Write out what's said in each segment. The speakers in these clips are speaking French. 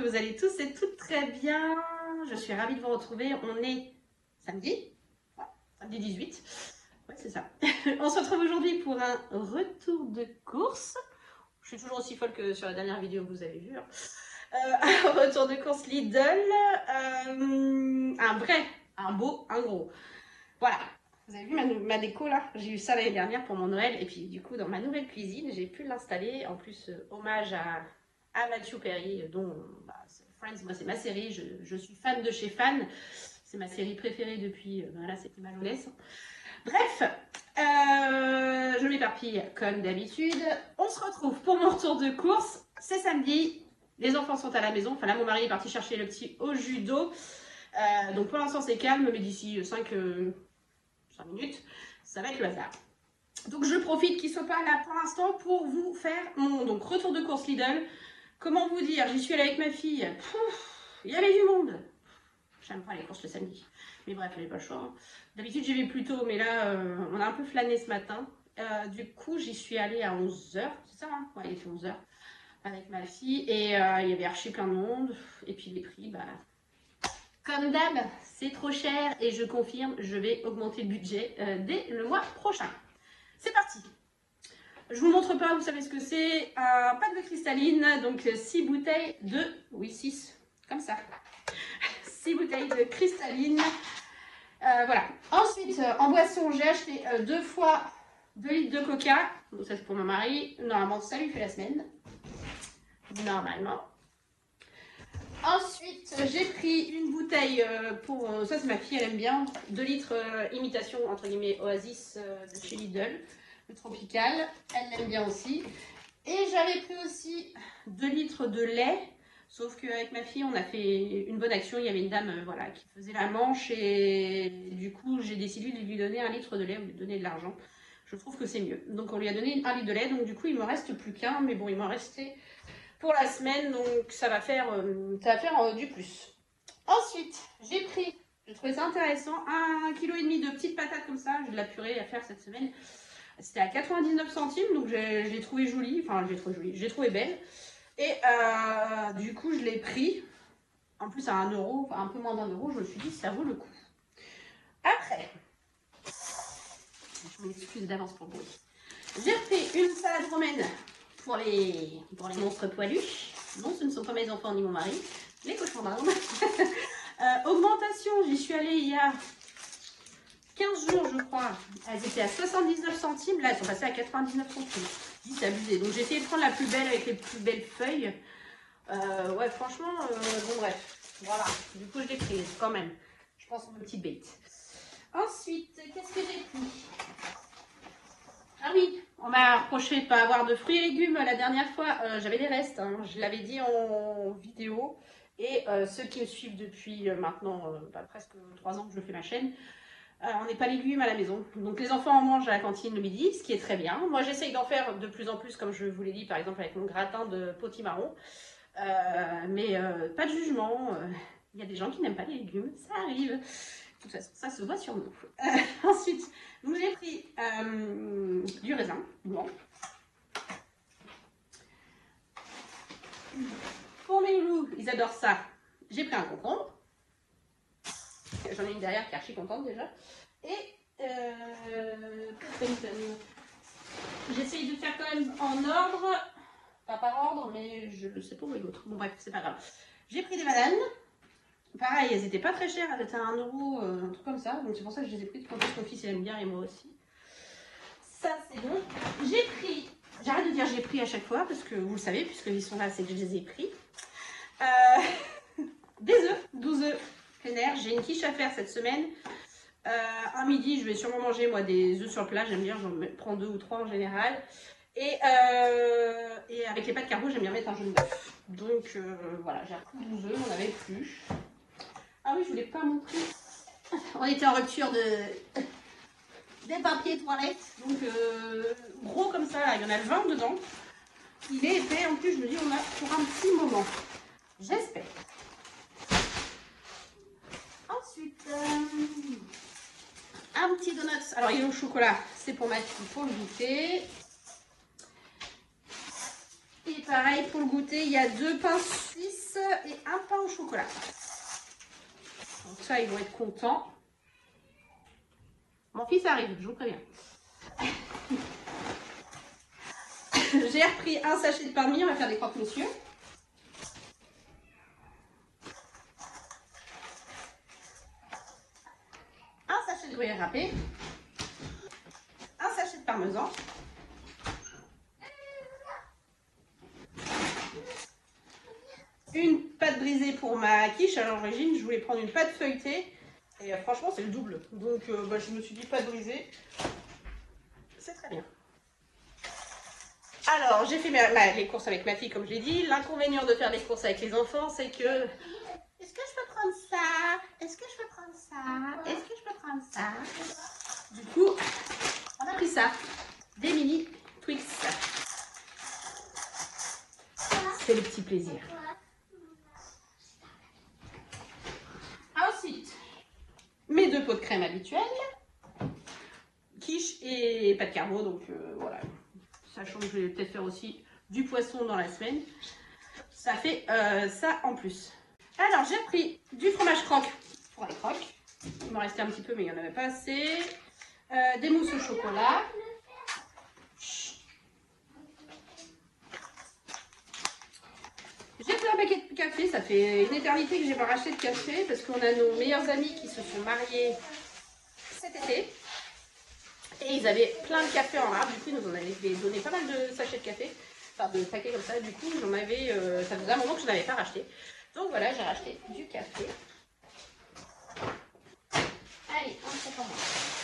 vous allez tous et toutes très bien. Je suis ravie de vous retrouver. On est samedi, samedi 18. Ouais, c'est ça. On se retrouve aujourd'hui pour un retour de course. Je suis toujours aussi folle que sur la dernière vidéo que vous avez vue. Un retour de course Lidl. Un vrai, un beau, un gros. Voilà. Vous avez vu ma déco là? J'ai eu ça l'année dernière pour mon Noël. Et puis du coup, dans ma nouvelle cuisine, j'ai pu l'installer. En plus, hommage à Matthew Perry, dont Friends, moi c'est ma série. Je suis fan de chez Fan. C'est ma série préférée depuis, voilà, c'était ma jeunesse. Bref, je m'éparpille comme d'habitude. On se retrouve pour mon retour de course. C'est samedi. Les enfants sont à la maison. Enfin là, mon mari est parti chercher le petit au judo. Donc pour l'instant, c'est calme. Mais d'ici 5 minutes, ça va être le hasard. Donc je profite qu'il ne soit pas là pour l'instant pour vous faire mon retour de course Lidl. Comment vous dire, j'y suis allée avec ma fille. Il y avait du monde. J'aime pas les courses le samedi. Mais bref, il n'y avait pas le choix. Hein. D'habitude, j'y vais plus tôt, mais là, on a un peu flâné ce matin. Du coup, j'y suis allée à 11h. C'est ça, hein? Ouais, il était 11h. Avec ma fille. Et il y avait archi plein de monde. Et puis les prix, bah... Comme d'hab, c'est trop cher. Et je confirme, je vais augmenter le budget dès le mois prochain. C'est parti. Je vous montre pas, vous savez ce que c'est. Un pack de cristalline. Donc 6 bouteilles de... Oui, 6. Comme ça. 6 bouteilles de cristalline. Voilà. Ensuite, en boisson, j'ai acheté 2 fois 2 litres de coca. Donc ça, c'est pour mon mari. Normalement, ça lui fait la semaine. Normalement. Ensuite, j'ai pris une bouteille pour... ça, c'est ma fille, elle aime bien. 2 litres imitation, entre guillemets, Oasis de chez Lidl. Le tropical. Elle l'aime bien aussi. Et j'avais pris aussi 2 litres de lait. Sauf qu'avec ma fille, on a fait une bonne action. Il y avait une dame voilà, qui faisait la manche et du coup, j'ai décidé de lui donner 1 litre de lait, ou de lui donner de l'argent. Je trouve que c'est mieux. Donc, on lui a donné 1 litre de lait. Donc, du coup, il ne me reste plus qu'un. Mais bon, il m'en restait pour la semaine. Donc, ça va faire du plus. Ensuite, j'ai trouvé ça intéressant, 1,5 kg de petites patates comme ça. J'ai de la purée à faire cette semaine. C'était à 99 centimes. Donc, je l'ai trouvé jolie. Enfin, je l'ai trouvé belle. Et du coup, je l'ai pris. En plus, à 1 euro, enfin un peu moins d'1 euro, je me suis dit, ça vaut le coup. Après, je m'excuse d'avance pour le bruit. J'ai pris une salade romaine pour les monstres poilus. Non, ce ne sont pas mes enfants ni mon mari, les cochons d'Inde. Augmentation, j'y suis allée il y a 15 jours, je crois. Elles étaient à 79 centimes. Là, elles sont passées à 99 centimes. C'est abusé. Donc, j'ai essayé de prendre la plus belle avec les plus belles feuilles. Ouais, franchement, bon, bref. Voilà. Du coup, je l'ai prise quand même. Je pense à une petite bête. Ensuite, qu'est-ce que j'ai pris? Ah oui, on m'a reproché de ne pas avoir de fruits et légumes la dernière fois. J'avais des restes. Hein. Je l'avais dit en vidéo. Et ceux qui me suivent depuis maintenant presque 3 ans que je fais ma chaîne, on n'est pas légumes à la maison. Donc les enfants en mangent à la cantine le midi, ce qui est très bien. Moi j'essaye d'en faire de plus en plus, comme je vous l'ai dit, par exemple avec mon gratin de potimarron. Mais pas de jugement. Il y a des gens qui n'aiment pas les légumes, ça arrive. De toute façon, ça se voit sur nous. Ensuite, j'ai pris du raisin blanc. Pour mes loups, ils adorent ça. J'ai pris un concombre. J'en ai une derrière qui est archi contente déjà. Et j'essaye de faire quand même en ordre. Pas par ordre, mais je ne sais pas où est l'autre. Bon bref, c'est pas grave. J'ai pris des bananes. Pareil, elles étaient pas très chères. Elles étaient à 1 euro, un truc comme ça. Donc c'est pour ça que je les ai prises. Quand mon fils il aime bien et moi aussi. Ça c'est bon. J'ai pris... J'arrête de dire j'ai pris à chaque fois parce que vous le savez, puisqu'ils sont là, c'est que je les ai pris. Des œufs, 12 œufs. J'ai une quiche à faire cette semaine. Un midi, je vais sûrement manger moi des œufs sur le plat. J'aime bien, j'en prends 2 ou 3 en général. Et avec les pâtes carbo, j'aime bien mettre un jaune d'œuf. Donc voilà, j'ai repris 12 œufs, on n'avait plus. Ah oui, je voulais pas montrer. On était en rupture des papiers toilettes. Donc gros comme ça, là, il y en a 20 dedans. Il est épais, en plus je me dis on a pour un petit moment. J'espère. Ensuite, un petit donut. Alors, il est au chocolat. C'est pour ma fille pour le goûter. Et pareil, pour le goûter, il y a 2 pains suisses. et un pain au chocolat. Donc ça, ils vont être contents. Mon fils arrive, je vous préviens. J'ai repris un sachet de pain de mie, on va faire des croque-monsieur. Un sachet de gruyère râpé. Un sachet de parmesan. Une pâte brisée pour ma quiche. À l'origine, je voulais prendre une pâte feuilletée. Et franchement, c'est le double. Donc, je me suis dit pâte brisée. C'est très bien. Alors, j'ai fait les courses avec ma fille, comme je l'ai dit. L'inconvénient de faire les courses avec les enfants, c'est que... Est-ce que je peux prendre ça? Est-ce que je peux prendre ça? Est-ce que je peux prendre ça? Du coup, on a pris ça. Des mini Twix. C'est le petit plaisir. Ensuite, mes 2 pots de crème habituels. Quiche et pas de carbo, donc voilà. Sachant que je vais peut-être faire aussi du poisson dans la semaine. Ça fait ça en plus. Alors, j'ai pris du fromage croque pour les croques. Il m'en restait un petit peu, mais il n'y en avait pas assez. Des mousses au chocolat. J'ai pris un paquet de café. Ça fait une éternité que j'ai pas racheté de café parce qu'on a nos meilleurs amis qui se sont mariés cet été. Et ils avaient plein de café en rab. Du coup, ils nous en avaient donné pas mal de sachets de café. Enfin, de paquets comme ça. Du coup, j'en avais... ça faisait un moment que je n'avais pas racheté. Donc voilà, j'ai racheté du café. Allez, on se commence.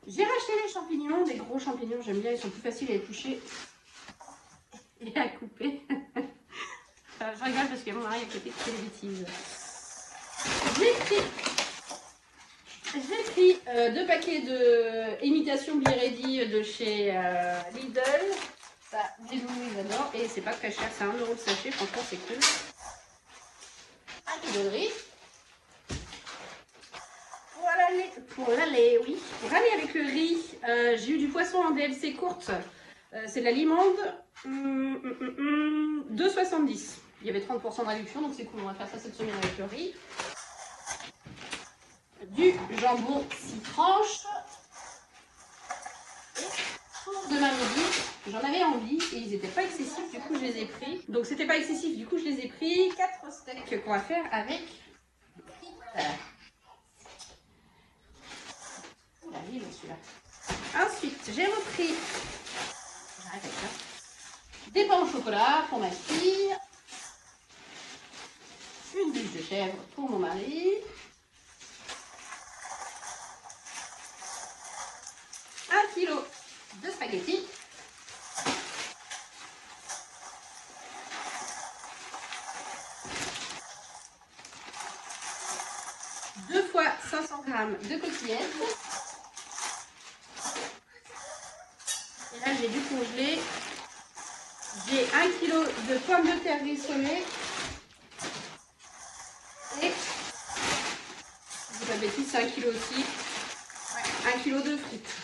J'ai racheté les champignons, des gros champignons, j'aime bien, ils sont plus faciles à éplucher et à couper. Je rigole parce qu'il y a mon mari à côté qui fait des bêtises. J'ai pris 2 paquets de imitation Be Ready de chez Lidl. Ça, les loulous, ils adorent. Et c'est pas très cher, c'est 1 € le sachet, franchement c'est cool. 1 kilo de riz. Pour l'aller, oui. Pour aller avec le riz, j'ai eu du poisson en DLC courte. C'est de la limande. 2,70. Il y avait 30% de réduction, donc c'est cool. On va faire ça cette semaine avec le riz. Du jambon 6 tranches. Et pour demain midi, j'en avais envie et ils n'étaient pas excessifs, du coup je les ai pris. Donc c'était pas excessif, du coup je les ai pris. 4 steaks qu'on va faire avec frites. Oula, il est long celui-là. Ensuite, j'ai repris des pains au chocolat pour ma fille. Une bûche de chèvre pour mon mari. 1 kilo de spaghettis. Deux fois 500 g de coquillettes. Et là, j'ai dû congeler. J'ai 1 kg de pommes de terre rissolées. Et, je dis pas de bêtises, c'est 1 kg aussi. Ouais, 1 kg de frites.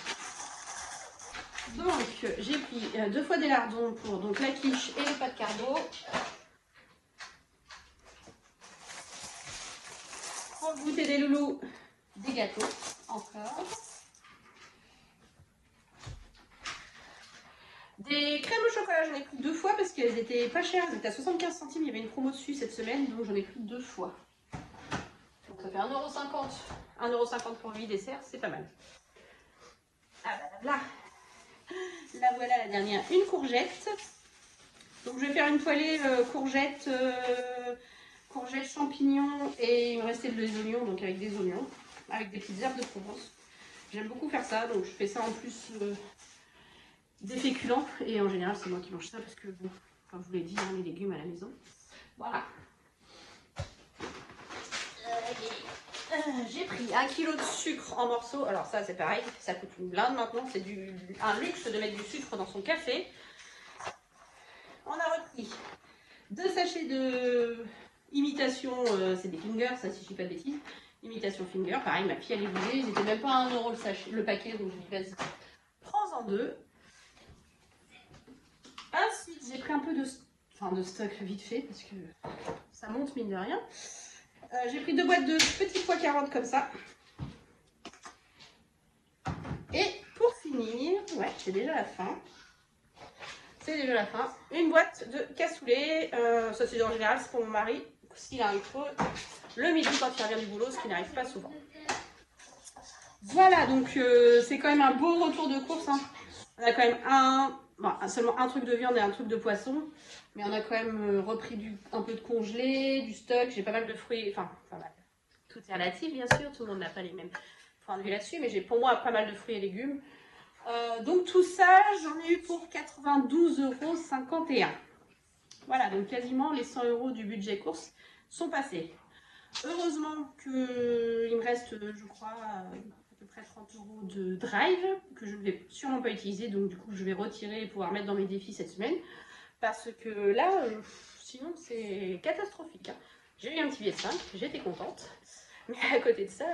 Donc, j'ai pris 2 fois des lardons pour donc, la quiche et le pâte carbo. Pour goûter des loulous, des gâteaux, encore. Des crèmes au chocolat, j'en ai pris 2 fois parce qu'elles étaient pas chères, elles étaient à 75 centimes, il y avait une promo dessus cette semaine, donc j'en ai pris 2 fois. Donc ça fait 1,50 €. 1,50 € pour 8 desserts, c'est pas mal. Ah bah là, là voilà la dernière, une courgette. Donc je vais faire une poêlée courgette, courgette, champignons et il me restait des oignons, donc avec des oignons, avec des petites herbes de Provence. J'aime beaucoup faire ça, donc je fais ça en plus des féculents et en général c'est moi qui mange ça parce que bon, comme je vous l'ai dit, on a les légumes à la maison. Voilà. J'ai pris 1 kg de sucre en morceaux. Alors ça c'est pareil, ça coûte une blinde maintenant, c'est un luxe de mettre du sucre dans son café. On a repris 2 sachets de imitation, c'est des fingers, ça si je dis pas de bêtises. Imitation finger, pareil, ma fille elle les voulait, ils étaient même pas à 1 € le paquet, donc je lui dis vas-y, prends-en 2. un peu de stock vite fait parce que ça monte mine de rien. J'ai pris 2 boîtes de petits pois carottes comme ça. Et pour finir, ouais, c'est déjà la fin. C'est déjà la fin. Une boîte de cassoulet. Ça, c'est en général, c'est pour mon mari. S'il a un creux, le midi quand il revient du boulot, ce qui n'arrive pas souvent. Voilà, donc c'est quand même un beau retour de course. Hein. On a quand même seulement un truc de viande et un truc de poisson. Mais on a quand même repris un peu de congelé, du stock. J'ai pas mal de fruits. Enfin, pas mal. Tout est relatif, bien sûr. Tout le monde n'a pas les mêmes points de vue là-dessus. Mais j'ai pour moi pas mal de fruits et légumes. Donc tout ça, j'en ai eu pour 92,51 €. Voilà, donc quasiment les 100 € du budget course sont passés. Heureusement qu'il me reste, je crois, à peu près 30 € de drive que je ne vais sûrement pas utiliser. Donc du coup, je vais retirer et pouvoir mettre dans mes défis cette semaine. Parce que là, sinon, c'est catastrophique. Hein. J'ai eu un petit billet de 5, j'étais contente. Mais à côté de ça,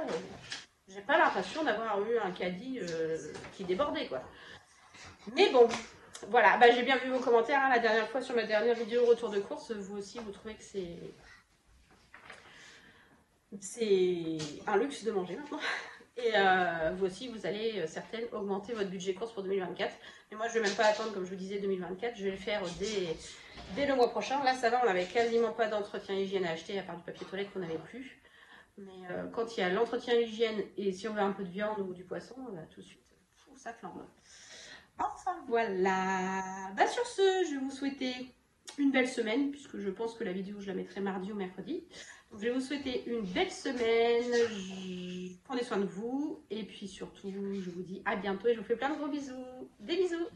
j'ai pas l'impression d'avoir eu un caddie qui débordait, quoi. Mais bon, voilà. Bah, j'ai bien vu vos commentaires hein, la dernière fois sur ma dernière vidéo retour de course. Vous aussi, vous trouvez que c'est un luxe de manger maintenant. Et vous aussi, vous allez certaines augmenter votre budget course pour 2024. Mais moi, je ne vais même pas attendre, comme je vous disais, 2024. Je vais le faire dès le mois prochain. Là, ça va, on n'avait quasiment pas d'entretien hygiène à acheter, à part du papier toilette qu'on n'avait plus. Mais quand il y a l'entretien hygiène et si on veut un peu de viande ou du poisson, bah, tout de suite, ça flambe. Enfin, voilà. Bah, sur ce, je vais vous souhaiter une belle semaine, puisque je pense que la vidéo, je la mettrai mardi ou mercredi. Donc, je vais vous souhaiter une belle semaine. Prenez soin de vous. Et puis surtout, je vous dis à bientôt et je vous fais plein de gros bisous. Des bisous.